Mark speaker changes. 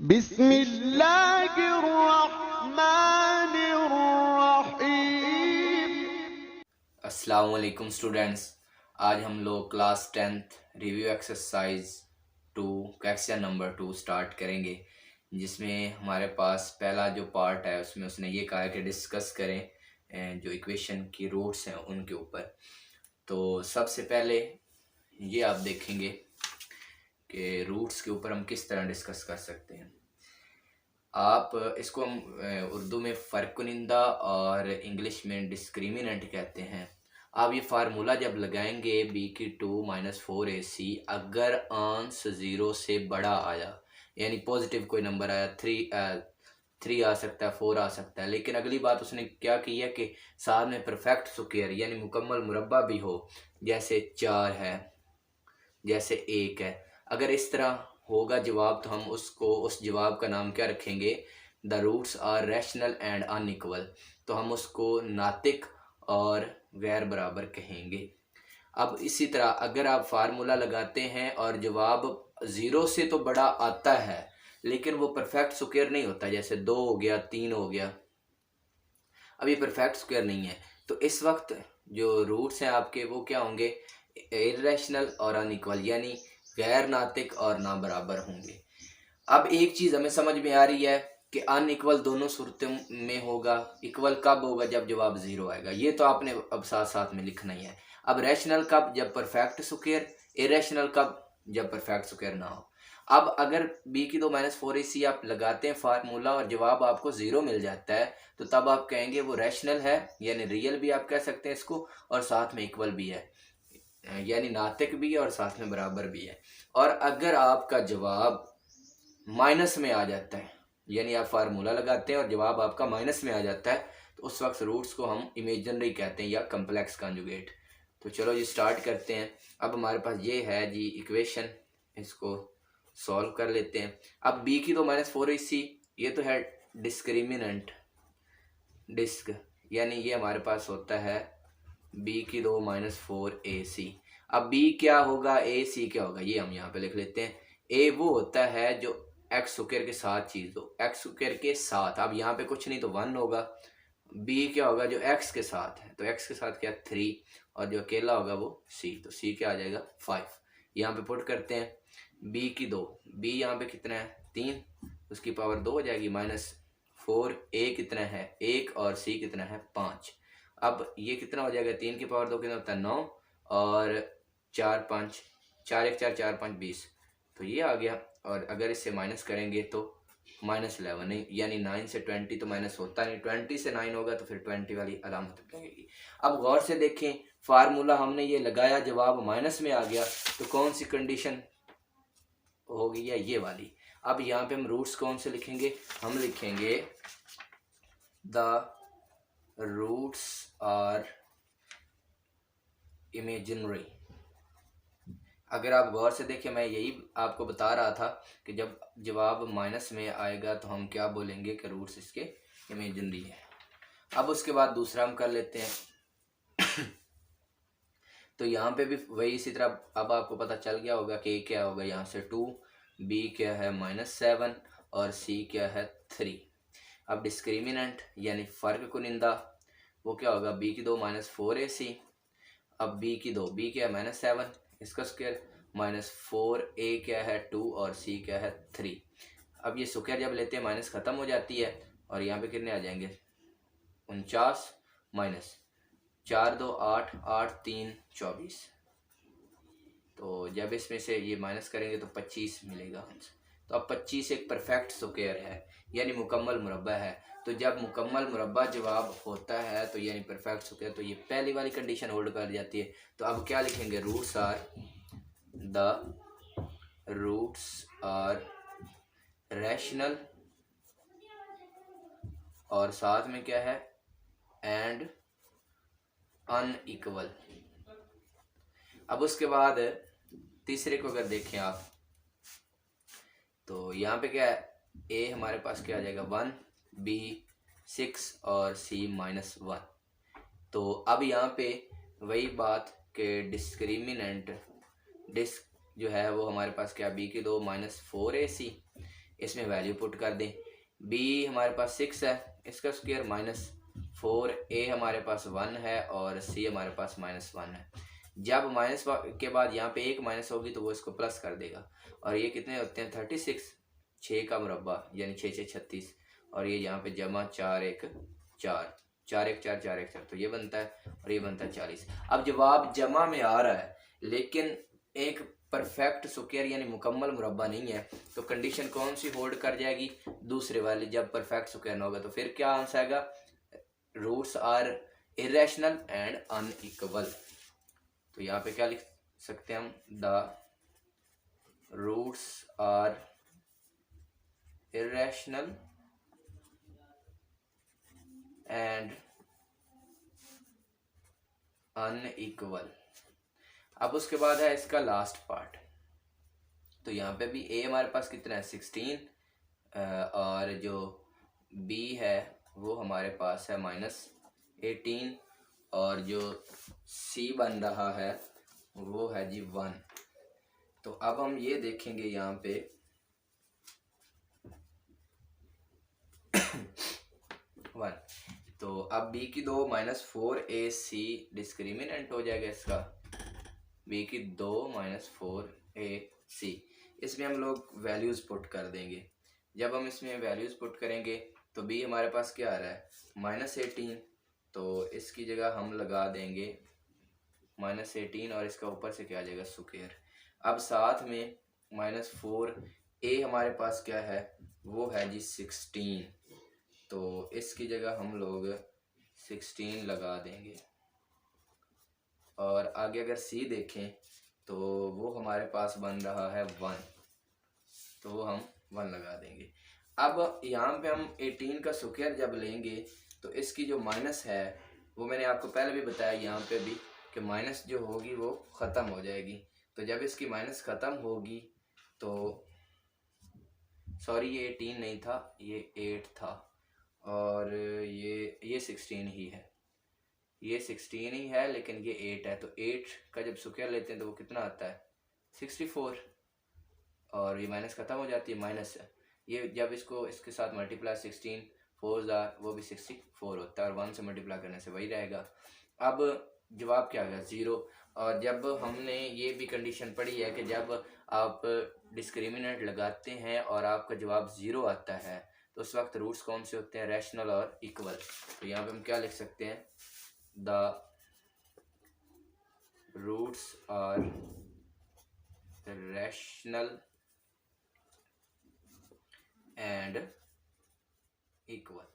Speaker 1: बिस्मिल्लाहिर्रहमानिर्रहीम।
Speaker 2: अस्सलामुअलैकुम स्टूडेंट्स। आज हम लोग class 10th review exercise 2 question number 2 start करेंगे, जिसमें हमारे पास पहला जो पार्ट है उसमें उसने ये कहा है कि डिस्कस करें जो इक्वेशन की रूट्स हैं उनके ऊपर। तो सबसे पहले ये आप देखेंगे कि रूट्स के ऊपर हम किस तरह डिस्कस कर सकते हैं। आप इसको हम उर्दू में फ़र्कुनिंदा और इंग्लिश में डिस्क्रिमिनेंट कहते हैं। आप ये फार्मूला जब लगाएंगे बी की 2-4ac, अगर आंस 0 से बड़ा आया यानी पॉजिटिव कोई नंबर आया, 3 आ सकता है, 4 आ सकता है, लेकिन अगली बात उसने क्या की है कि साथ में परफेक्ट स्क्वायर यानी मुकम्मल मुरब्बा भी हो, जैसे 4 है, जैसे 1 है। अगर इस तरह होगा जवाब तो हम उसको उस जवाब का नाम क्या रखेंगे, the roots are rational and unequal, तो हम उसको नातिक और गैर बराबर कहेंगे। अब इसी तरह अगर आप फार्मूला लगाते हैं और जवाब 0 से तो बड़ा आता है लेकिन वो परफेक्ट स्क्वायर नहीं होता, जैसे 2 हो गया, 3 हो गया, अब ये परफेक्ट स्क्वायर नहीं है, तो इस वक्त जो रूट्स हैं आपके वो क्या होंगे, इर्रेशनल और अनइक्वल यानी गैर नातिक और ना बराबर होंगे। अब एक चीज़ हमें समझ में आ रही है कि अनइक्वल दोनों सूरतों में होगा, इक्वल कब होगा, जब जवाब 0 आएगा। ये तो आपने अब साथ साथ में लिखना ही है। अब रैशनल कब, जब परफेक्ट स्क्वायर, इरेशनल कब, जब परफेक्ट स्क्वायर ना हो। अब अगर b की 2-4ac आप लगाते हैं फार्मूला और जवाब आपको 0 मिल जाता है, तो तब आप कहेंगे वो रैशनल है, यानी रियल भी आप कह सकते हैं इसको, और साथ में इक्वल भी है, यानी नातिक भी है और साथ में बराबर भी है। और अगर आपका जवाब माइनस में आ जाता है, यानी आप फार्मूला लगाते हैं और जवाब आपका माइनस में आ जाता है, तो उस वक्त रूट्स को हम इमेजिनरी कहते हैं या कम्प्लेक्स कॉन्जुगेट। तो चलो जी स्टार्ट करते हैं। अब हमारे पास ये है जी इक्वेशन, इसको सॉल्व कर लेते हैं। अब b की 2-4ac ये तो है डिस्क्रिमिनेंट डिस्क, यानी ये हमारे पास होता है b की 2-4ac। अब b क्या होगा, ac क्या होगा, ये हम यहाँ पे लिख लेते हैं। a वो होता है जो एक्स स्क्वायर के साथ चीज हो, एक्स स्क्वायर के साथ, अब यहाँ पे कुछ नहीं तो 1 होगा। b क्या होगा, जो x के साथ है, तो x के साथ क्या 3, और जो अकेला होगा वो c, तो c क्या आ जाएगा 5। यहाँ पे पुट करते हैं b की 2, b यहाँ पे कितना है 3, उसकी पावर 2 हो जाएगी, -4, a कितना है 1 और c कितना है 5। अब ये कितना हो जाएगा, 3 की पावर 2 कितना होता है 9, और 4 5, 4 1 4 4 5 20, तो ये आ गया। और अगर इससे माइनस करेंगे तो -11, यानी 9 से 20 तो माइनस होता नहीं, 20 से 9 होगा तो फिर 20 वाली अलामत लगेगी। अब गौर से देखें, फार्मूला हमने ये लगाया, जवाब माइनस में आ गया, तो कौन सी कंडीशन होगी, या ये वाली। अब यहाँ पे हम रूट्स कौन से लिखेंगे, हम लिखेंगे द रूट्स आर इमेजिनरी। अगर आप गौर से देखें, मैं यही आपको बता रहा था कि जब जवाब माइनस में आएगा तो हम क्या बोलेंगे कि रूट्स इसके इमेजिनरी है। अब उसके बाद दूसरा हम कर लेते हैं। तो यहाँ पे भी वही इसी तरह, अब आपको पता चल गया होगा कि क्या होगा, यहाँ से 2, b क्या है -7 और c क्या है 3। अब डिस्क्रिमिनेंट यानी फ़र्क कुनिंदा वो क्या होगा, b की 2-4ac। अब b की 2, b क्या है -7, इसका स्क्वायर, -4a क्या है 2 और c क्या है 3। अब ये स्क्वायर जब लेते हैं माइनस ख़त्म हो जाती है, और यहाँ पे कितने आ जाएंगे 49, -4 2 8 8 3 24, तो जब इसमें से ये माइनस करेंगे तो 25 मिलेगा आंसर। तो अब 25 एक परफेक्ट स्क्वायर है, यानी मुकम्मल मुरब्बा है। तो जब मुकम्मल मुरब्बा जवाब होता है तो यानी परफेक्ट स्क्वायर, तो ये पहली वाली कंडीशन होल्ड कर जाती है। तो अब क्या लिखेंगे, roots are, the roots are rational, और साथ में क्या है एंड अनइक्वल। अब उसके बाद तीसरे को अगर देखें आप, तो यहाँ पे क्या है, a हमारे पास क्या आ जाएगा 1, b 6 और c -1। तो अब यहाँ पे वही बात कि डिस्क्रिमिनेंट डिस्क जो है वो हमारे पास क्या, b की 2-4ac, इसमें वैल्यू पुट कर दें। b हमारे पास 6 है, इसका स्क्वायर -4, a हमारे पास 1 है और c हमारे पास -1 है। जब माइनस के बाद यहाँ पे एक माइनस होगी तो वो इसको प्लस कर देगा। और ये कितने होते हैं 36, 6 का मुरब्बा यानी 6 6 36, और ये यहाँ पे जमा 4 1 4, 4 1 4 4 1 4, तो ये बनता है और ये बनता है 40। अब जवाब जमा में आ रहा है लेकिन एक परफेक्ट स्क्वायर यानी मुकम्मल मुरब्बा नहीं है, तो कंडीशन कौन सी होल्ड कर जाएगी, दूसरे वाली। जब परफेक्ट स्क्वायर ना होगा तो फिर क्या आंसर आएगा, roots are irrational and unequal. तो यहाँ पे क्या लिख सकते हैं हम, the roots are irrational and unequal. अब उसके बाद है इसका लास्ट पार्ट। तो यहाँ पे भी a हमारे पास कितना है 16, और जो b है वो हमारे पास है -18, और जो c बन रहा है वो है जी 1। तो अब हम ये देखेंगे यहाँ पे 1, तो अब b की 2 -4ac डिस्क्रिमिनेंट हो जाएगा इसका, b की 2 -4ac। इसमें हम लोग वैल्यूज़ पुट कर देंगे। जब हम इसमें वैल्यूज़ पुट करेंगे तो b हमारे पास क्या आ रहा है -18, तो इसकी जगह हम लगा देंगे -18 और इसका ऊपर से क्या आ जाएगा स्क्वायर। अब साथ में -4, a हमारे पास क्या है वो है जी 16, तो इसकी जगह हम लोग 16 लगा देंगे। और आगे अगर c देखें तो वो हमारे पास बन रहा है 1, तो वो हम 1 लगा देंगे। अब यहाँ पे हम 18 का स्क्वायर जब लेंगे तो इसकी जो माइनस है वो मैंने आपको पहले भी बताया यहाँ पे भी कि माइनस जो होगी वो ख़त्म हो जाएगी। तो जब इसकी माइनस ख़त्म होगी तो सॉरी ये 18 नहीं था, ये 8 था, और ये 16 ही है, ये 16 ही है लेकिन ये 8 है। तो 8 का जब स्क्वायर लेते हैं तो वो कितना आता है 64, और ये माइनस ख़त्म हो जाती है माइनस। ये जब इसको इसके साथ मल्टीप्लाई 16 4 वो भी 64 होता है, और 1 से मल्टीप्लाई करने से वही रहेगा। अब जवाब क्या आ गया 0। और जब हमने ये भी कंडीशन पढ़ी है कि जब आप डिस्क्रिमिनेंट लगाते हैं और आपका जवाब 0 आता है तो उस वक्त रूट्स कौन से होते हैं, रैशनल और इक्वल। तो यहाँ पे हम क्या लिख सकते हैं, the roots are rational and equal.